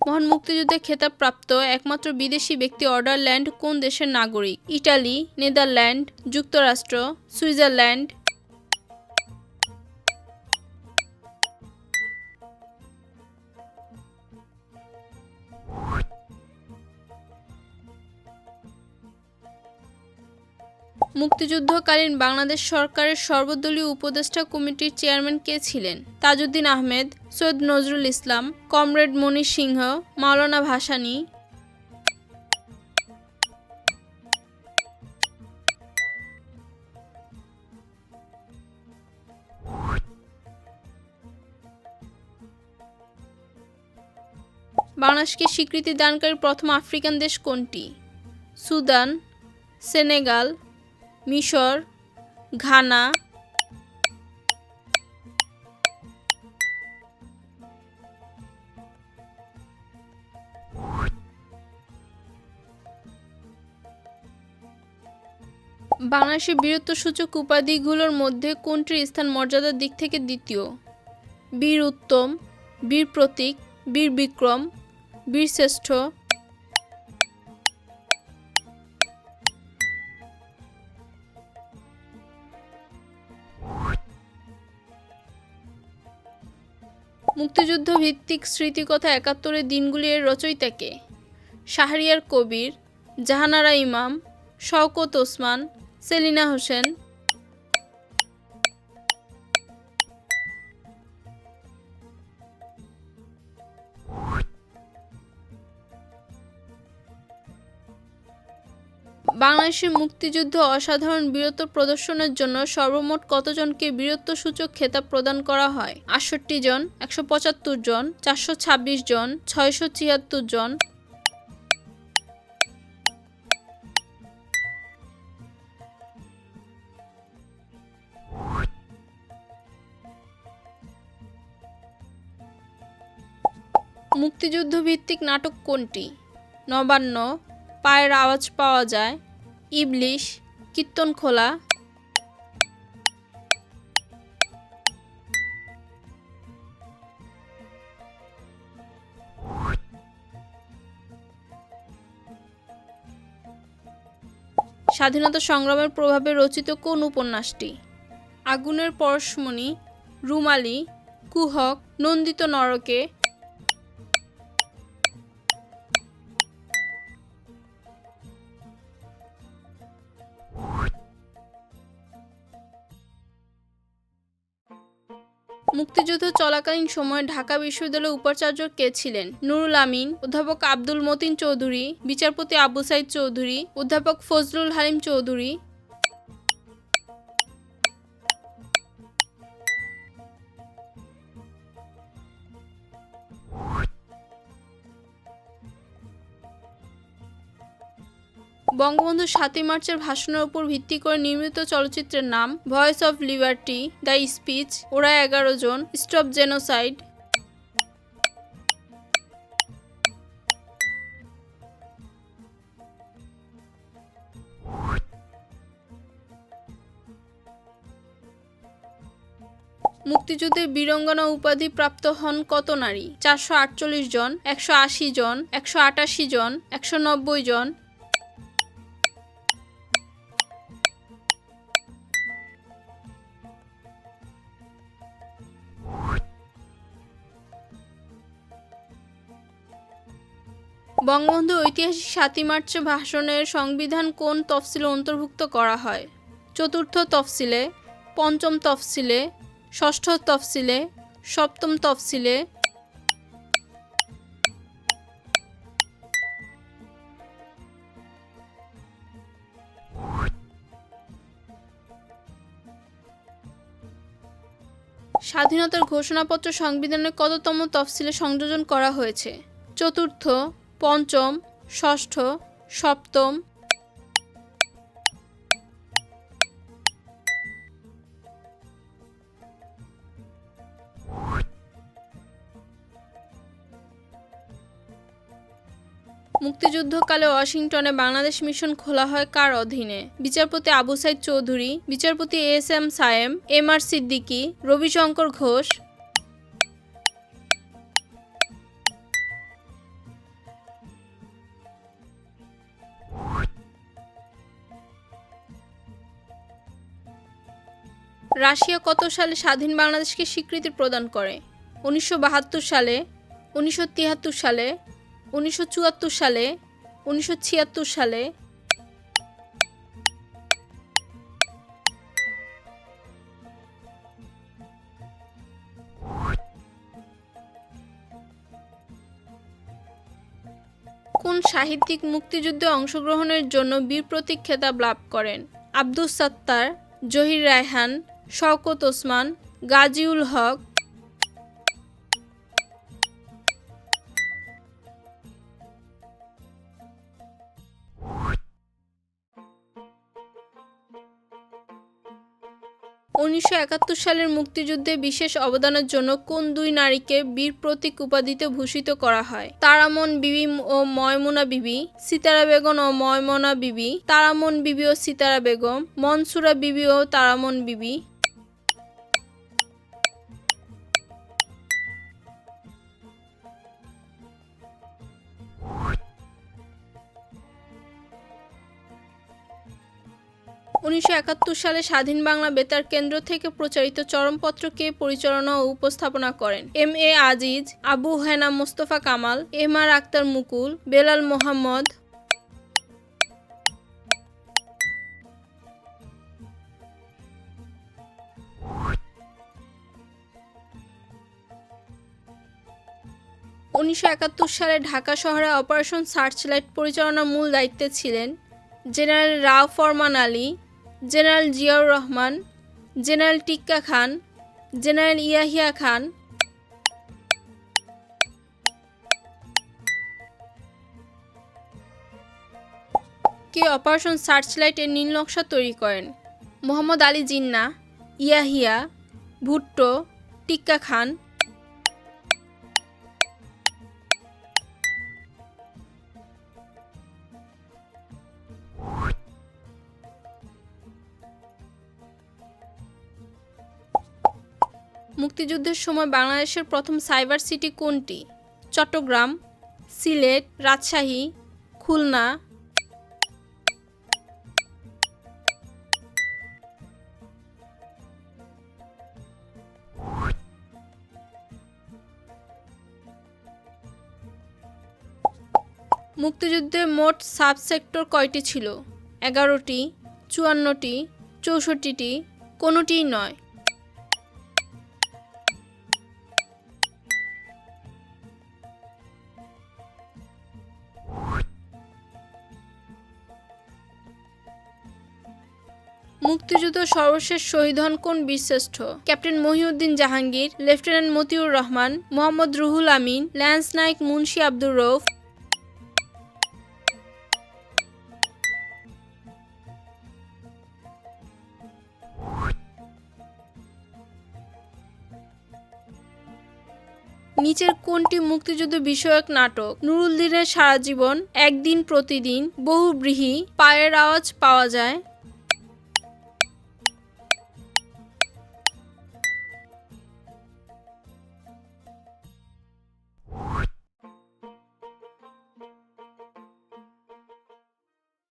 মহান মুক্তিযুদ্ধে খেতাবপ্রাপ্ত একমাত্র বিদেশি ব্যক্তি অর্ডারল্যান্ড কোন দেশের নাগরিক? ইটালি, নেদারল্যান্ড, যুক্তরাষ্ট্র, সুইজারল্যান্ড। মুক্তিযুদ্ধকালীন বাংলাদেশ সরকারের সর্বদলীয় উপদেষ্টা কমিটির চেয়ারম্যান কে ছিলেন? তাজউদ্দিন আহমেদ, সৈয়দ নজরুল ইসলাম, কমরেড মনির সিংহ, মাওলানা ভাসানী। বাংলাদেশকে স্বীকৃতি দানকারী প্রথম আফ্রিকান দেশ কোনটি? সুদান, সেনেগাল, মিশর, ঘানা। বাংলাদেশের বীরত্বসূচক উপাধিগুলোর মধ্যে কোনটির স্থান মর্যাদার দিক থেকে দ্বিতীয়? বীর উত্তম, বীর প্রতীক, বীর বিক্রম, বীর শ্রেষ্ঠ। মুক্তিযুদ্ধ ভিত্তিক স্মৃতিকথা ৭১-এর দিনগুলি এর রচয়িতা কে? শাহরিয়ার কবির, জাহানারা ইমাম, শওকত ওসমান, সেলিনা হোসেন। বাংলাদেশের মুক্তিযুদ্ধে অসাধারণ বীরত্ব প্রদর্শনের জন্য সর্বমোট কতজনকে বীরত্বসূচক খেতাব প্রদান করা হয়? ৬৮ জন, ১৭৫ জন, ৪২৬ জন, ৬৭৪ জন। মুক্তিযুদ্ধ ভিত্তিক নাটক কোনটি? নবান্ন, পায়ের আওয়াজ পাওয়া যায়, ইবলিশ, কীর্তনখোলা। স্বাধীনতা সংগ্রামের প্রভাবে রচিত কোন উপন্যাসটি? আগুনের পরশমণি, রুমালি, কুহক, নন্দিত নরকে। মুক্তিযুদ্ধ চলাকালীন সময়ে ঢাকা বিশ্ববিদ্যালয়ের উপাচার্য কে ছিলেন? নুরুল আমিন, অধ্যাপক আব্দুল মতিন চৌধুরী, বিচারপতি আবু সাইদ চৌধুরী, অধ্যাপক ফজলুল হালিম চৌধুরী। বঙ্গবন্ধু ৭ই মার্চের ভাষণের উপর ভিত্তি করে নির্মিত চলচ্চিত্রের নাম? Voice of liberty, the speech, ওরা ১১ জন, স্টপ জেনোসাইড। মুক্তিযুদ্ধের বীরাঙ্গনা উপাধি প্রাপ্ত হন কত নারী? ৪৪৮ জন, ১৮০ জন, ১৮৮ জন, ১৯০ জন। বঙ্গবন্ধুর ঐতিহাসিক ৭ই মার্চের ভাষণের সংবিধান কোন তফসিলে অন্তর্ভুক্ত করা হয়? চতুর্থ তফসিলে, পঞ্চম তফসিলে, ষষ্ঠ তফসিলে, সপ্তম তফসিলে। স্বাধীনতার ঘোষণাপত্র সংবিধানের কততম তফসিলে সংযোজন করা হয়েছে? চতুর্থ, পঞ্চম, ষষ্ঠ, সপ্তম। মুক্তিযুদ্ধকালে ওয়াশিংটনে বাংলাদেশ মিশন খোলা হয় কার অধীনে? বিচারপতি আবু সাইদ চৌধুরী, বিচারপতি S M Sayem, M R Siddiqui, Ravishankar Ghosh. Russia কত সালে স্বাধীন বাংলাদেশকে স্বীকৃতি প্রদান করে? 1972 সালে, 1973 সালে, 1974 সালে, 1976 সালে। কোন সাহিত্যিক মুক্তিযুদ্ধে অংশগ্রহণের জন্য বীর প্রতীক খেতাব লাভ করেন? আব্দুস সাত্তার, জহির রায়হান, শওকত ওসমান, গাজীউল হক। (1971) সালের মুক্তিযুদ্ধে বিশেষ অবদানের জন্য কোন দুই নারীকে বীর প্রতীক উপাধিতে ভূষিত করা হয়? তারামন বিবি ও ময়মুনা বিবি, সিতারা বেগম ও ময়মুনা বিবি, তারামন বিবি ও সিতারা বেগম, মনসুরা বিবি ও তারামন বিবি। সালে স্বাধীন বাংলা বেতার কেন্দ্র থেকে প্রচারিত চরমপত্র কে পরিচালনা ও উপস্থাপনা করেন? M A Aziz, Abu Hena Mostafa Kamal, M R Akter মুকুল, বেলাল মোহাম্মদ। সালে ঢাকা শহরে অপারেশন সার্চলাইট পরিচালনার মূল দায়িত্বে ছিলেন জেনারেল রাও ফরমান আলী, জেনারেল জিয়াউর রহমান, জেনারেল টিক্কা খান, জেনারেল ইয়াহিয়া খান। কে অপারেশন সার্চলাইট এর নীল নকশা তৈরি করেন? মোহাম্মদ আলী জিন্নাহ, ইয়াহিয়া, ভুট্টো, টিক্কা খান। মুক্তিযুদ্ধের সময় বাংলাদেশের প্রথম সাইবার সিটি কোনটি? চট্টগ্রাম, সিলেট, রাজশাহী, খুলনা। মুক্তিযুদ্ধে মোট সাবসেক্টর কয়টি ছিল? 11টি, 54টি, 64টি, কোনোটিই নয়। মুক্তিযুদ্ধ সর্বশেষ শহীদ হন কোন বীরশ্রেষ্ঠ? Captain Mohiuddin Jahangir, lieutenant Motiur Rahman, Mohammad Ruhul Amin, lance Naik Munshi Abdur Rauf. নিচের কোনটি মুক্তিযুদ্ধ বিষয়ক নাটক? নুরুল দিনের সারা জীবন, একদিন প্রতিদিন, বহুব্রীহি, পায়ের আওয়াজ পাওয়া যায়।